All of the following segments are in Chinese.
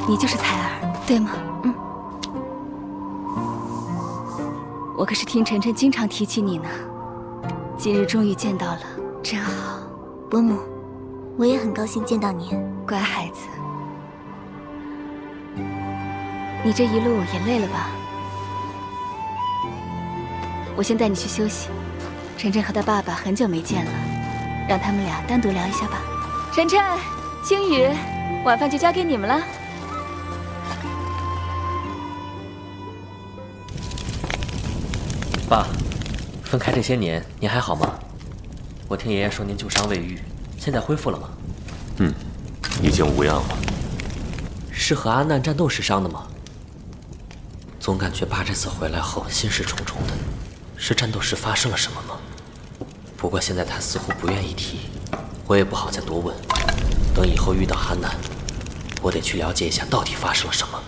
你就是彩儿，对吗？嗯。我可是听晨晨经常提起你呢，今日终于见到了，真好。伯母，我也很高兴见到您。乖孩子，你这一路也累了吧？我先带你去休息。晨晨和他爸爸很久没见了，让他们俩单独聊一下吧。晨晨、星宇，晚饭就交给你们了。爸，分开这些年，您还好吗？我听爷爷说您旧伤未愈，现在恢复了吗？已经无恙了。是和阿难战斗时伤的吗？总感觉爸这次回来后心事重重的，是战斗时发生了什么吗？不过现在他似乎不愿意提，我也不好再多问。等以后遇到阿难，我得去了解一下到底发生了什么。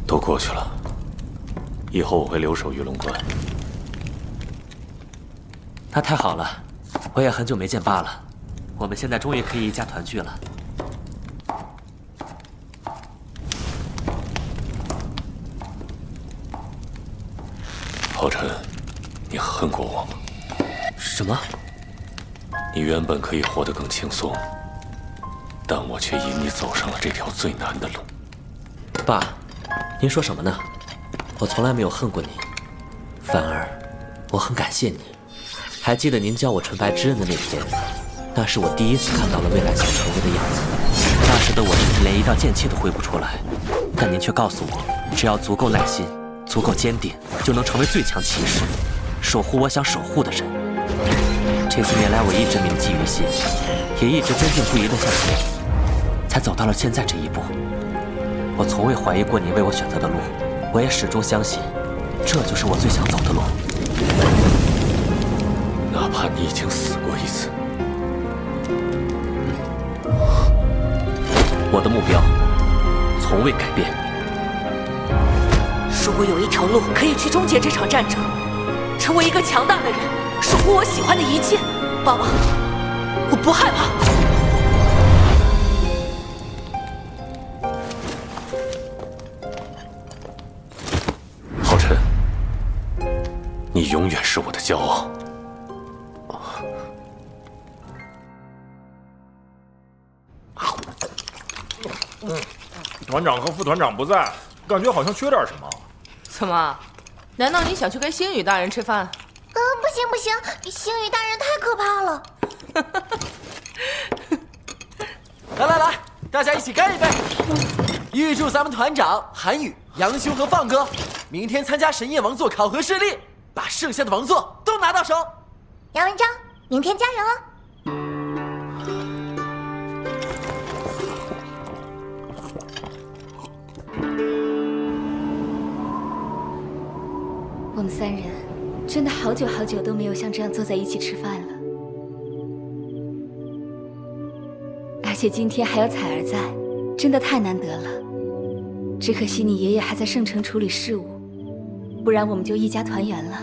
都过去了，以后我会留守玉龙关。那太好了，我也很久没见爸了，我们现在终于可以一家团聚了。浩辰，你恨过我吗？什么？你原本可以活得更轻松，但我却引你走上了这条最难的路。爸，您说什么呢？我从来没有恨过你，反而我很感谢你。还记得您教我纯白之刃的那天，那是我第一次看到了未来想成为的样子。那时的我甚至连一道剑气都挥不出来，但您却告诉我，只要足够耐心，足够坚定，就能成为最强骑士，守护我想守护的人。这些年来，我一直铭记于心，也一直坚定不移地向前，才走到了现在这一步。我从未怀疑过你为我选择的路，我也始终相信，这就是我最想走的路。哪怕你已经死过一次，我的目标从未改变。如果有一条路可以去终结这场战争，成为一个强大的人，守护我喜欢的一切，爸爸，我不害怕。浩辰，你永远是我的骄傲。团长和副团长不在，感觉好像缺点什么。怎么？难道你想去跟星宇大人吃饭？不行不行，星宇大人太可怕了。来来来，大家一起干一杯！预祝咱们团长韩宇、杨修和放哥明天参加神焰王座考核顺利，把剩下的王座都拿到手。杨文章，明天加油哦！我们三人真的好久好久都没有像这样坐在一起吃饭了，而且今天还有彩儿在，真的太难得了。只可惜你爷爷还在圣城处理事务，不然我们就一家团圆了。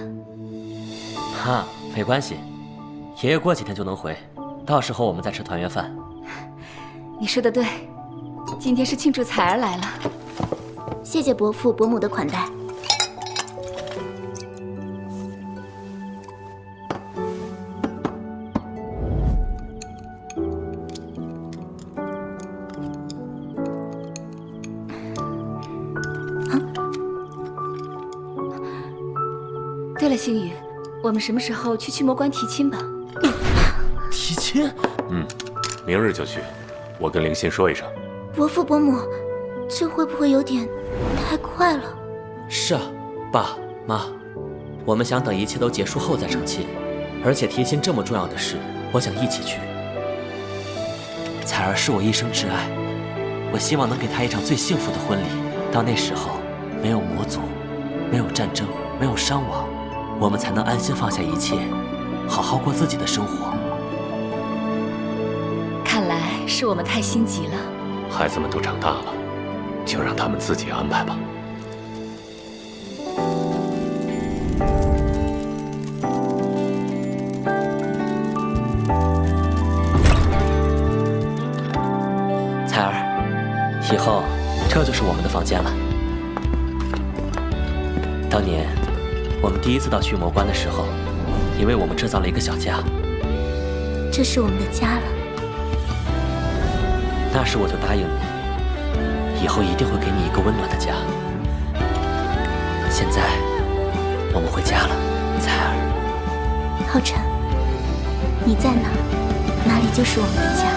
哈，没关系，爷爷过几天就能回，到时候我们再吃团圆饭。你说的对，今天是庆祝彩儿来了。谢谢伯父伯母的款待。对了，星宇，我们什么时候去驱魔关提亲吧？提亲？明日就去。我跟灵心说一声。伯父伯母，这会不会有点太快了？是啊，爸妈，我们想等一切都结束后再成亲，而且提亲这么重要的事，我想一起去。彩儿是我一生挚爱，我希望能给她一场最幸福的婚礼。到那时候，没有魔族，没有战争，没有伤亡，我们才能安心放下一切，好好过自己的生活。看来是我们太心急了。孩子们都长大了，就让他们自己安排吧。这就是我们的房间了。当年我们第一次到驱魔关的时候，你为我们制造了一个小家。这是我们的家了。那时我就答应你，以后一定会给你一个温暖的家。现在我们回家了，彩儿。浩辰，你在哪，哪里就是我们的家。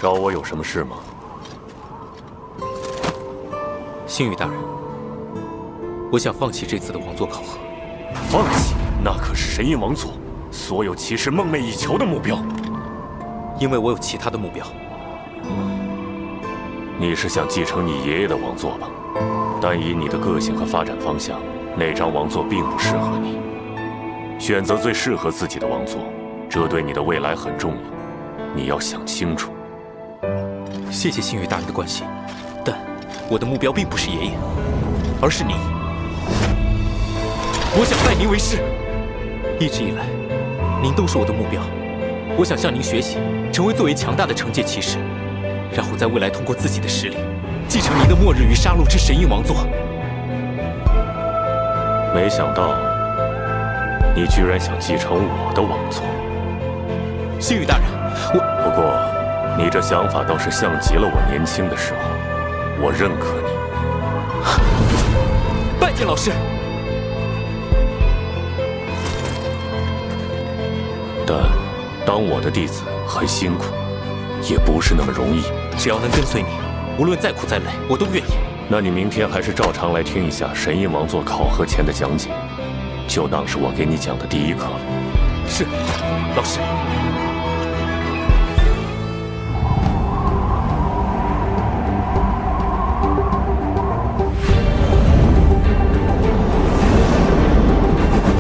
找我有什么事吗？星宇大人，我想放弃这次的王座考核。放弃？那可是神印王座所有骑士梦寐以求的目标。因为我有其他的目标。你是想继承你爷爷的王座吧？但以你的个性和发展方向，那张王座并不适合你。选择最适合自己的王座，这对你的未来很重要，你要想清楚。谢谢星宇大人的关心，但我的目标并不是爷爷，而是您。我想拜您为师。一直以来，您都是我的目标。我想向您学习，成为最为强大的惩戒骑士，然后在未来通过自己的实力，继承您的末日与杀戮之神印王座。没想到，你居然想继承我的王座。星宇大人，不过，你这想法倒是像极了我年轻的时候。我认可你。拜见老师。但当我的弟子很辛苦，也不是那么容易。只要能跟随你，无论再苦再累，我都愿意。那你明天还是照常来听一下神印王座考核前的讲解，就当是我给你讲的第一课了。是，老师。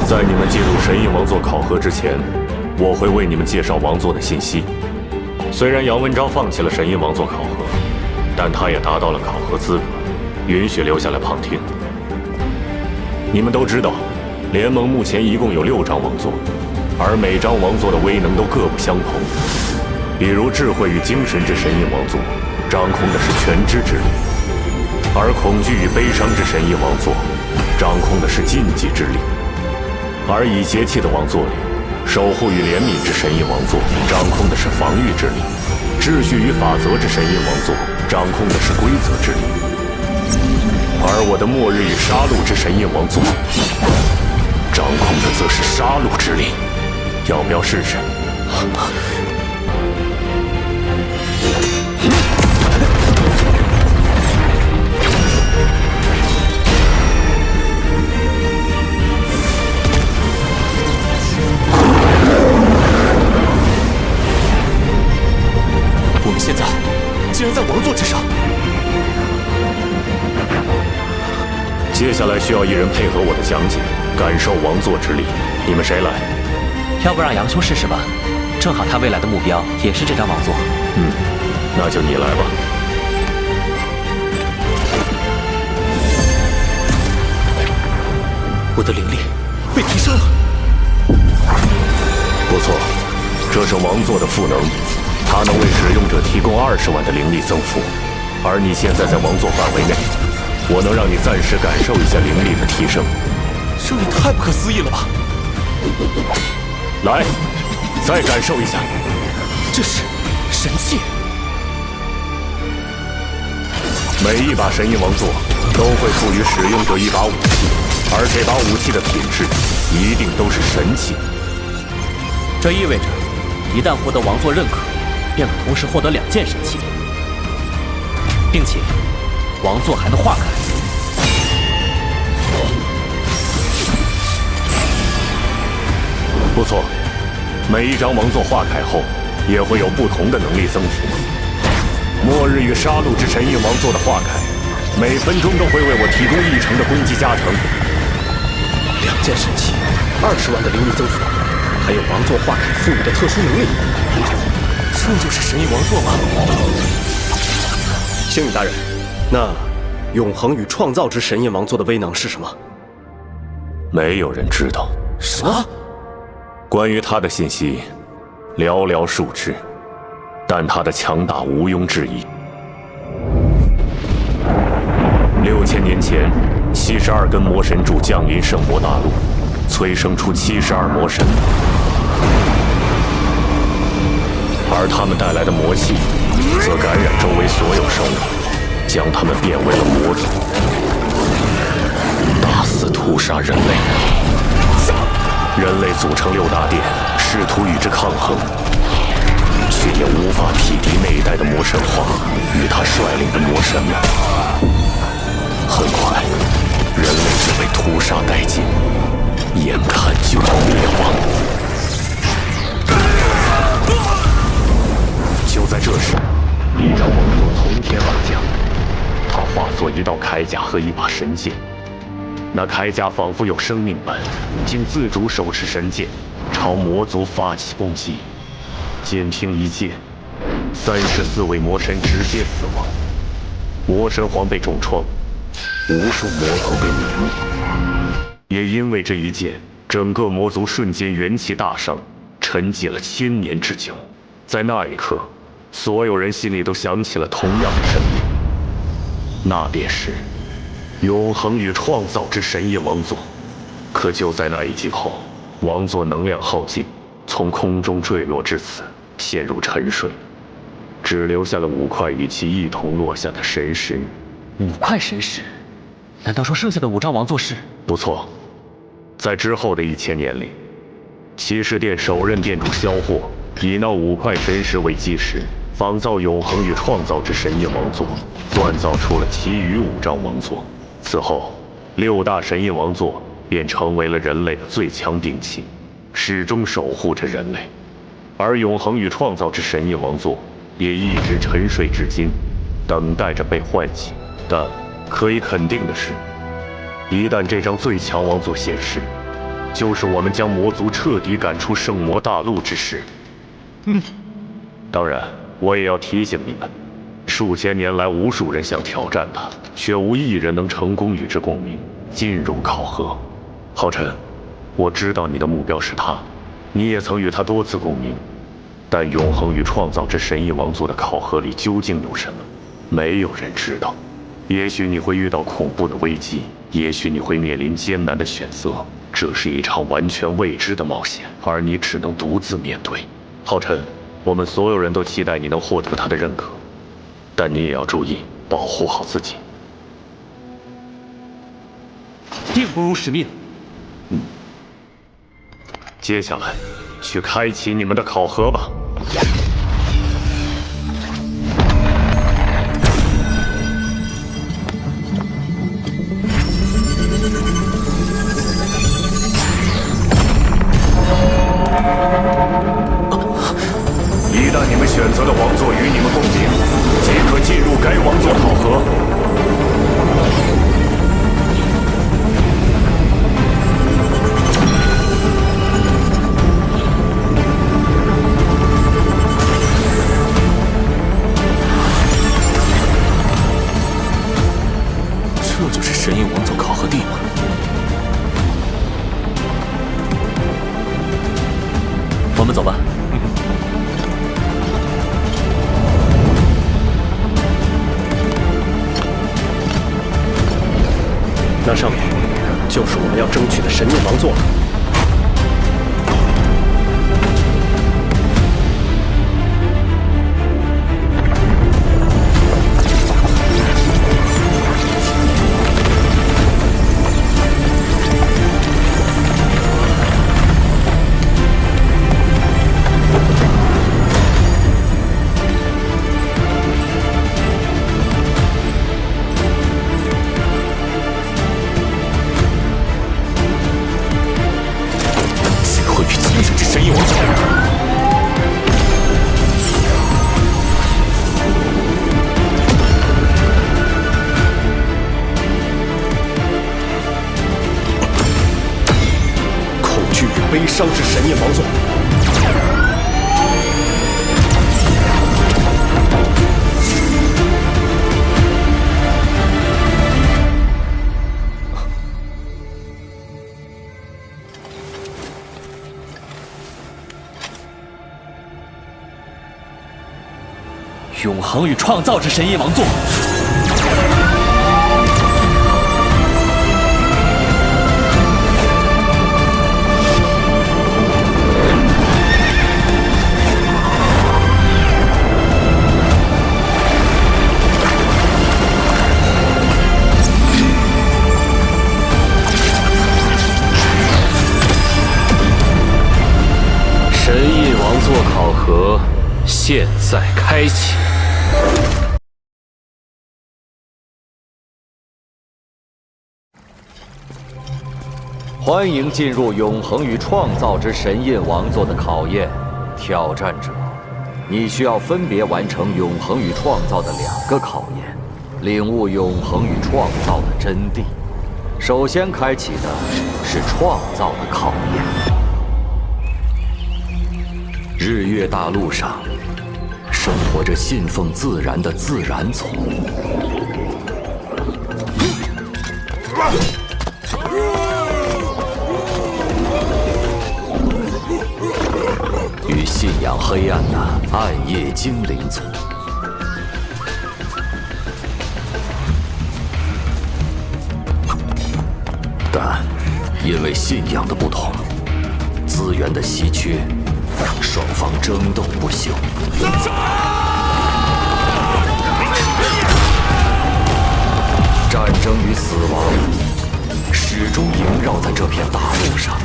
在你们进入神印王座考核之前，我会为你们介绍王座的信息。虽然杨文昭放弃了神印王座考核，但他也达到了考核资格，允许留下来旁听。你们都知道，联盟目前一共有6张王座，而每张王座的威能都各不相同。比如智慧与精神之神印王座，掌控的是全知之力；而恐惧与悲伤之神印王座，掌控的是禁忌之力。而以节气的王座里，守护与怜悯之神印王座掌控的是防御之力；秩序与法则之神印王座掌控的是规则之力；而我的末日与杀戮之神印王座掌控的则是杀戮之力。要不要试试？我们现在竟然在王座之上。接下来需要一人配合我的讲解，感受王座之力。你们谁来？要不让杨兄试试吧，正好他未来的目标也是这张王座。那就你来吧。我的灵力被提升了。不错，这是王座的赋能，它能为使用者提供20万的灵力增幅。而你现在在王座范围内，我能让你暂时感受一下灵力的提升。这也太不可思议了吧！来，再感受一下。这是神器。每一把神印王座都会赋予使用者一把武器，而这把武器的品质一定都是神器。这意味着，一旦获得王座认可，便可同时获得2件神器，并且王座还能化开。不错，每一张王座化开后，也会有不同的能力增幅。末日与杀戮之神印王座的化开，每分钟都会为我提供1成的攻击加成。2件神器，20万的灵力增幅，还有王座化铠赋予的特殊能力，这就是神翼王座吗？星宇大人，那永恒与创造之神印王座的威能是什么？没有人知道。什么？关于他的信息寥寥数之，但他的强大毋庸置疑。6000年前，72根魔神柱降临圣魔大陆，催生出72魔神，而他们带来的魔气，则感染周围所有生物，将他们变为了魔族，大肆屠杀人类。人类组成6大殿，试图与之抗衡，却也无法匹敌那一代的魔神皇与他率领的魔神们。很快，人类就被屠杀殆尽，眼看就要灭亡。就在这时，一张王座从天而降，它化作一道铠甲和一把神剑。那铠甲仿佛有生命般，竟自主手持神剑，朝魔族发起攻击。仅凭一剑，34位魔神直接死亡，魔神皇被重创，无数魔族被泯灭。也因为这一剑，整个魔族瞬间元气大伤，沉寂了1000年之久。在那一刻，所有人心里都想起了同样的神明，那便是永恒与创造之神印王座。可就在那一击后，王座能量耗尽，从空中坠落至此，陷入沉睡，只留下了5块与其一同落下的神石。5块神石？难道说剩下的5张王座是？不错，在之后的1000年里，骑士殿首任殿主萧霍以那5块神石为基石，仿造永恒与创造之神印王座，锻造出了其余5张王座。此后，6大神印王座便成为了人类的最强兵器，始终守护着人类。而永恒与创造之神印王座也一直沉睡至今，等待着被唤醒。但可以肯定的是，一旦这张最强王座现世，就是我们将魔族彻底赶出圣魔大陆之时。当然，我也要提醒你们，数千年来无数人想挑战他，却无一人能成功与之共鸣，进入考核。浩辰，我知道你的目标是他，你也曾与他多次共鸣，但永恒与创造之神印王座的考核里究竟有什么，没有人知道。也许你会遇到恐怖的危机，也许你会面临艰难的选择，这是一场完全未知的冒险，而你只能独自面对。浩辰，我们所有人都期待你能获得他的认可，但你也要注意保护好自己。定不辱使命。接下来，去开启你们的考核吧。一旦你们选择的王座与你们共鸣，即可进入该王座考核。这就是神印王座考核地吗？我们走吧。那上面就是我们要争取的神印王座了。伤至神印王座。永恒与创造之神印王座。神印王座考核现在开启。欢迎进入永恒与创造之神印王座的考验，挑战者，你需要分别完成永恒与创造的2个考验，领悟永恒与创造的真谛。首先开启的是创造的考验。日月大陆上，生活着信奉自然的自然族。与信仰黑暗的暗夜精灵族。但因为信仰的不同，资源的稀缺，双方争斗不休。战争与死亡始终萦绕在这片大陆上。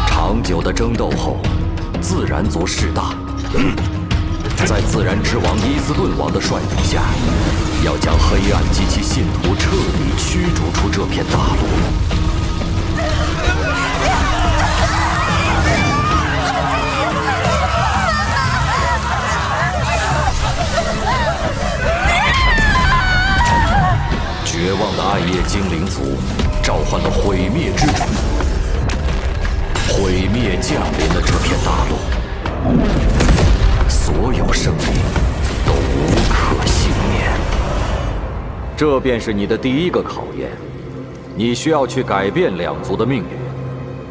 长久的争斗后，自然族势大。在自然之王伊斯顿王的率领下，要将黑暗及其信徒彻底驱逐出这片大陆。绝望的暗夜精灵族召唤了毁灭之主，毁灭降临了这片大陆，所有生灵都无可幸免。这便是你的第一个考验，你需要去改变2族的命运，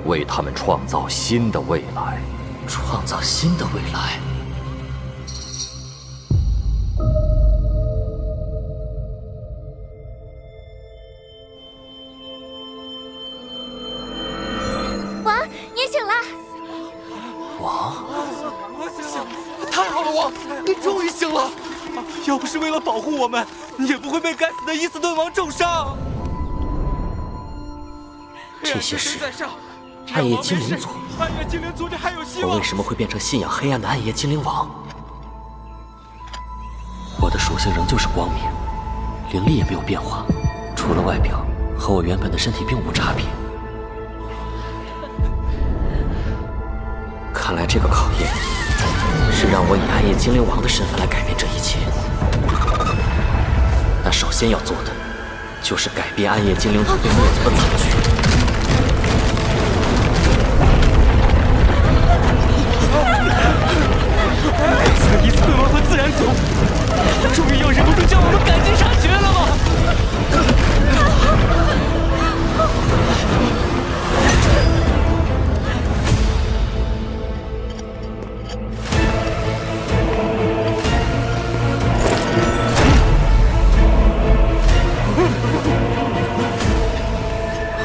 为他们创造新的未来。创造新的未来。王，你醒了！王，太好了，王，你终于醒了！要不是为了保护我们，你也不会被该死的伊斯顿王重伤。这些是暗夜精灵族。暗夜精灵族这还有希望。我为什么会变成信仰黑暗的暗夜精灵王？我的属性仍旧是光明，灵力也没有变化，除了外表和我原本的身体并无差别。看来这个考验是让我以暗夜精灵王的身份来改变这一切。那首先要做的就是改变暗夜精灵族被灭族的惨剧。该死的伊斯顿王和自然族，终于要忍不住将我们赶尽杀绝了吗？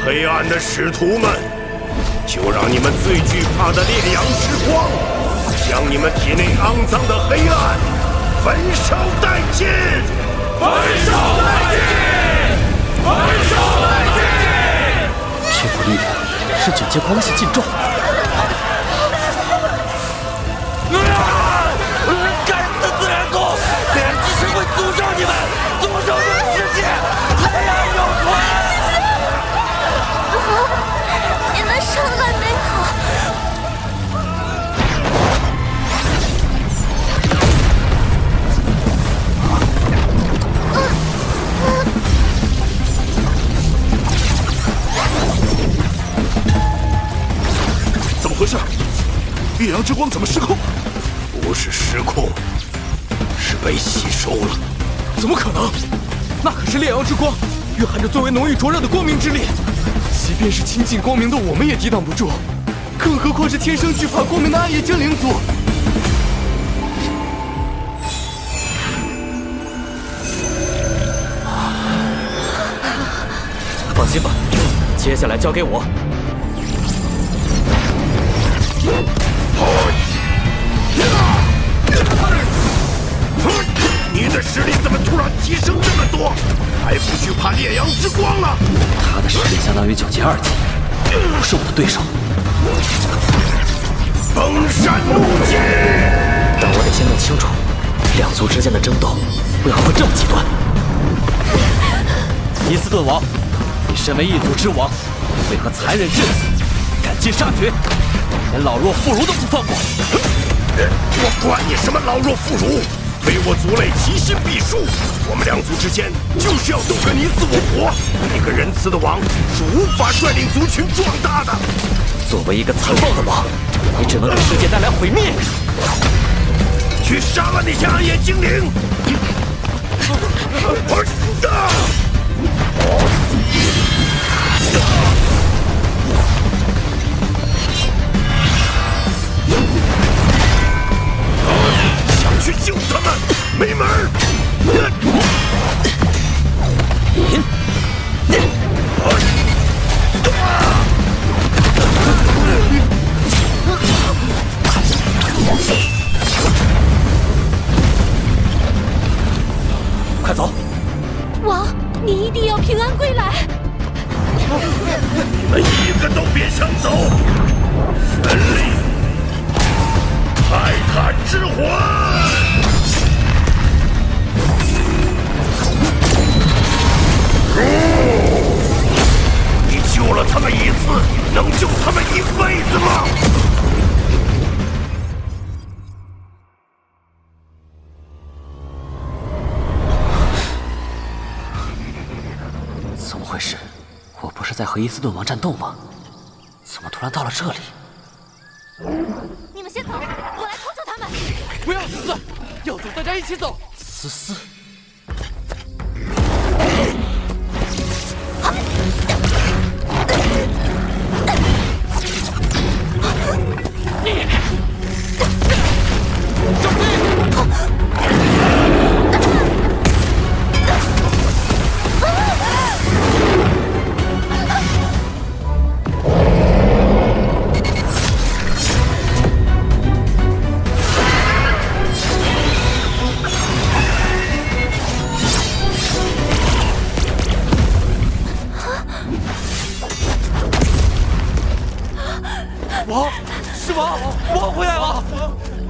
黑暗的使徒们，就让你们最惧怕的烈阳之光，将你们体内肮脏的黑暗焚烧殆尽！焚烧殆尽！焚烧殆尽！这股力量是9阶光系禁咒。该死的自然族！黑暗之神会诅咒你们，诅咒这个世界！黑暗永存！你们伤还没好。烈阳之光怎么失控？不是失控，是被吸收了。怎么可能？那可是烈阳之光，蕴含着最为浓郁灼热的光明之力，即便是亲近光明的我们也抵挡不住，更何况是天生惧怕光明的暗夜精灵族。放心吧，接下来交给我。你的实力怎么突然提升这么多？还不惧怕烈阳之光了？他的实力相当于9级2级，不是我的对手。崩山怒击！但我得先弄清楚，两族之间的争斗为何会这么极端。伊斯顿王，你身为异族之王，为何残忍至此，赶尽杀绝，连老弱妇孺都不放过？我管你什么老弱妇孺！非我族类，其心必诛。我们两族之间就是要斗个你死我活。一个仁慈的王是无法率领族群壮大的。作为一个残暴的王，你只能给世界带来毁灭。去杀了那些暗夜精灵！想去救他们，没门儿！快走！王，你一定要平安归来！你们一个都别想走！神力，泰坦之魂！你救了他们一次，能救他们一辈子吗？怎么回事？我不是在和伊斯顿王战斗吗？怎么突然到了这里？你们先走，我来拖住他们。不要思思，要走大家一起走。思思，王，是王，王回来了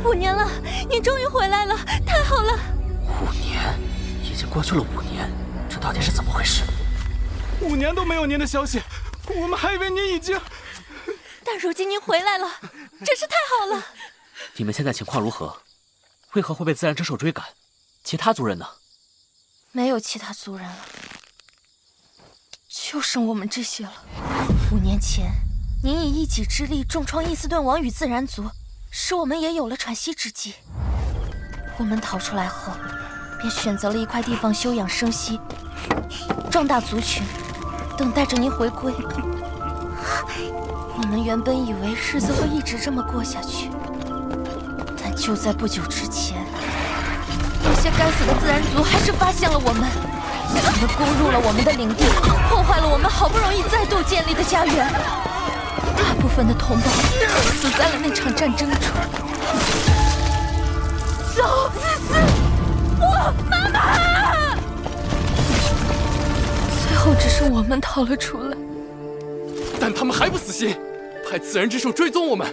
！5年了，你终于回来了，太好了！5年，已经过去了5年，这到底是怎么回事？5年都没有您的消息，我们还以为您已经……但如今您回来了，真是太好了！你们现在情况如何？为何会被自然之兽追赶？其他族人呢？没有其他族人了，就剩我们这些了。5年前，您以一己之力重创伊斯顿王与自然族，使我们也有了喘息之机。我们逃出来后，便选择了一块地方休养生息，壮大族群，等待着您回归。我们原本以为日子会一直这么过下去，但就在不久之前，那些该死的自然族还是发现了我们，他们攻入了我们的领地，破坏了我们好不容易再度建立的家园。大部分的同胞死在了那场战争中。走，思思，我妈妈！最后只剩我们逃了出来。但他们还不死心，派自然之兽追踪我们。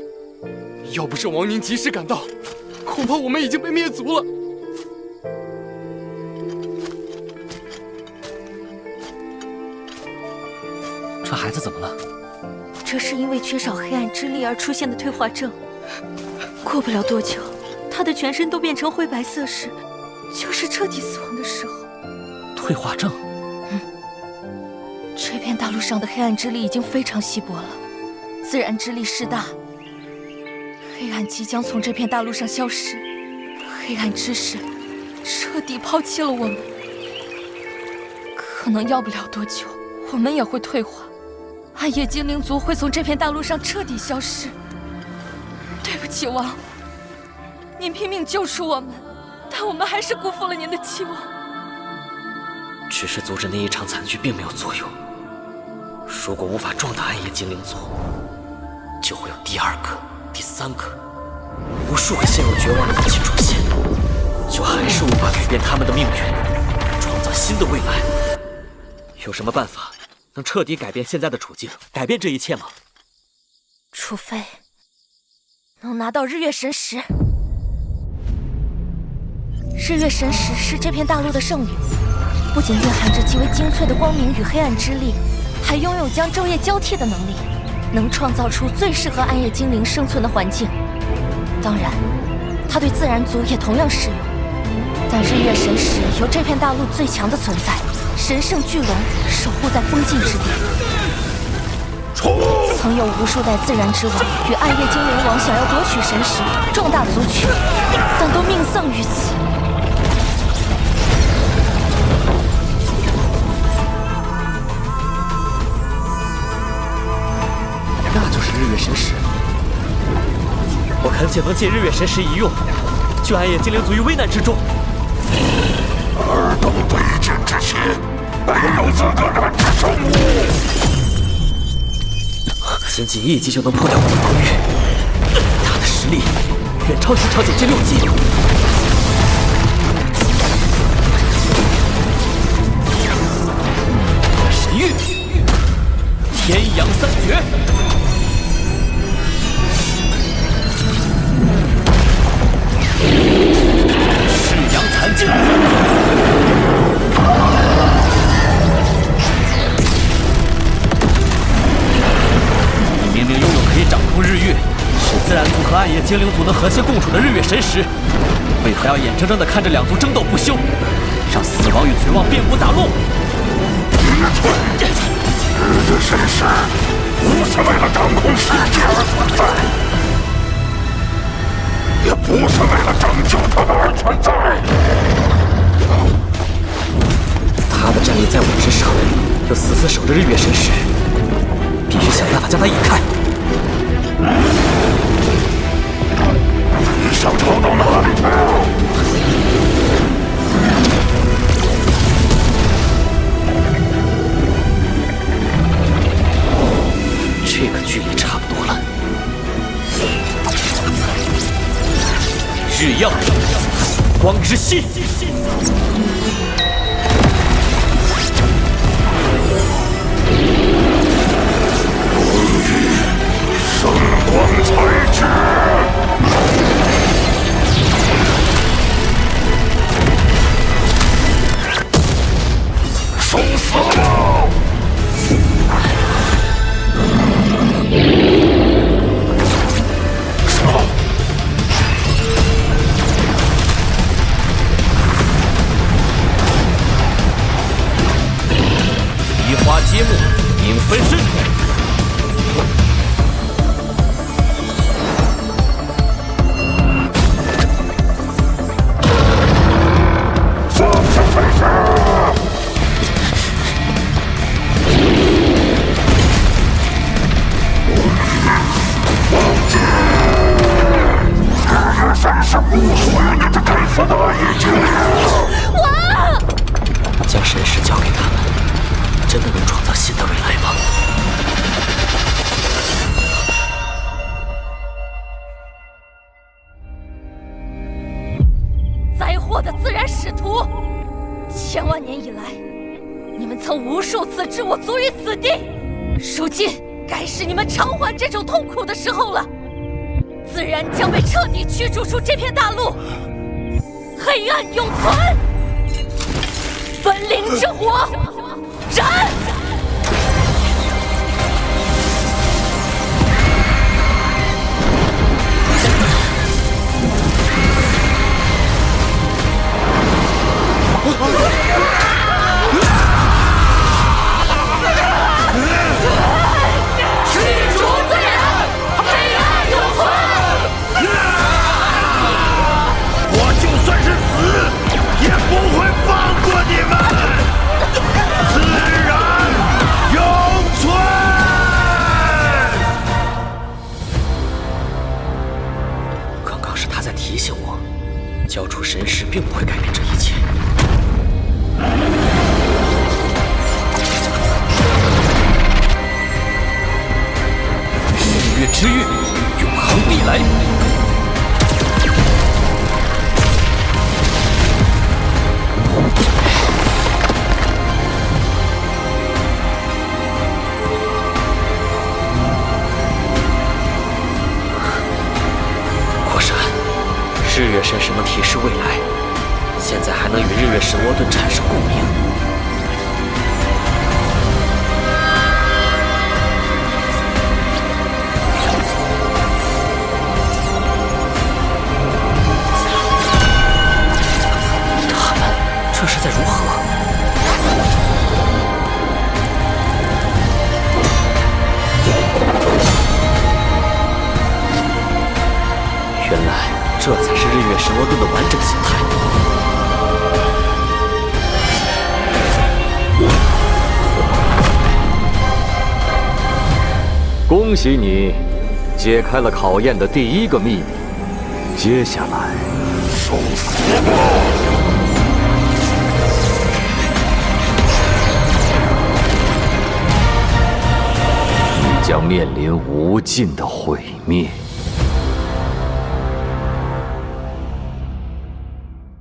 要不是王您及时赶到，恐怕我们已经被灭族了。这孩子怎么了？这是因为缺少黑暗之力而出现的退化症。过不了多久，他的全身都变成灰白色时，就是彻底死亡的时候。退化症？这片大陆上的黑暗之力已经非常稀薄了，自然之力势大，黑暗即将从这片大陆上消失，黑暗之神彻底抛弃了我们。可能要不了多久，我们也会退化，暗夜精灵族会从这片大陆上彻底消失。对不起，王，您拼命救出我们，但我们还是辜负了您的期望。只是阻止那一场惨剧并没有作用。如果无法壮大暗夜精灵族，就会有第二个、第三个，无数个陷入绝望的母亲出现，就还是无法改变他们的命运，创造新的未来。有什么办法能彻底改变现在的处境，改变这一切吗？除非能拿到日月神石。日月神石是这片大陆的圣域，不仅蕴含着极为精粹的光明与黑暗之力，还拥有将昼夜交替的能力，能创造出最适合暗夜精灵生存的环境。当然，它对自然族也同样适用。但日月神石由这片大陆最强的存在神圣巨龙守护在封禁之地。曾有无数代自然之王与暗夜精灵王想要夺取神石，壮大族群，但都命丧于此。那就是日月神石，我恳请能借日月神石一用，救暗夜精灵族于危难之中。尔等对战之前，没有资格来指手我。仅仅1级就能破掉我的防御，他的实力远超西超9级6级。神域，天阳三绝。赤阳残镜，你明明拥有可以掌控日月，使自然族和暗夜精灵族能和谐共处的日月神石，为何要眼睁睁地看着两族争斗不休，让死亡与绝望遍布大陆？日月神石不是为了掌控世界而存在，也不是为了拯救他们而存在。他的战力在我之上，又死死守着日月神石，必须想办法将他引开。你想逃到哪里去？这个距离差不多了。日曜，光之息。圣光才智，受死了！移花接木，影分身。将神石交给他们，真的能创造新的未来吗？灾祸的自然使徒，千万年以来，你们曾无数次置我族于死地，如今该是你们偿还这种痛苦的时候了。自然将被彻底驱逐出这片大陆，黑暗永存，分灵之火燃！驱逐自然，黑暗永存。之月，永恒必来。果然，日月神能提示未来，现在还能与日月神魔盾产生共鸣。这是在如何？原来这才是日月神魔盾的完整形态。恭喜你，解开了考验的第一个秘密。接下来，受死吧！将面临无尽的毁灭。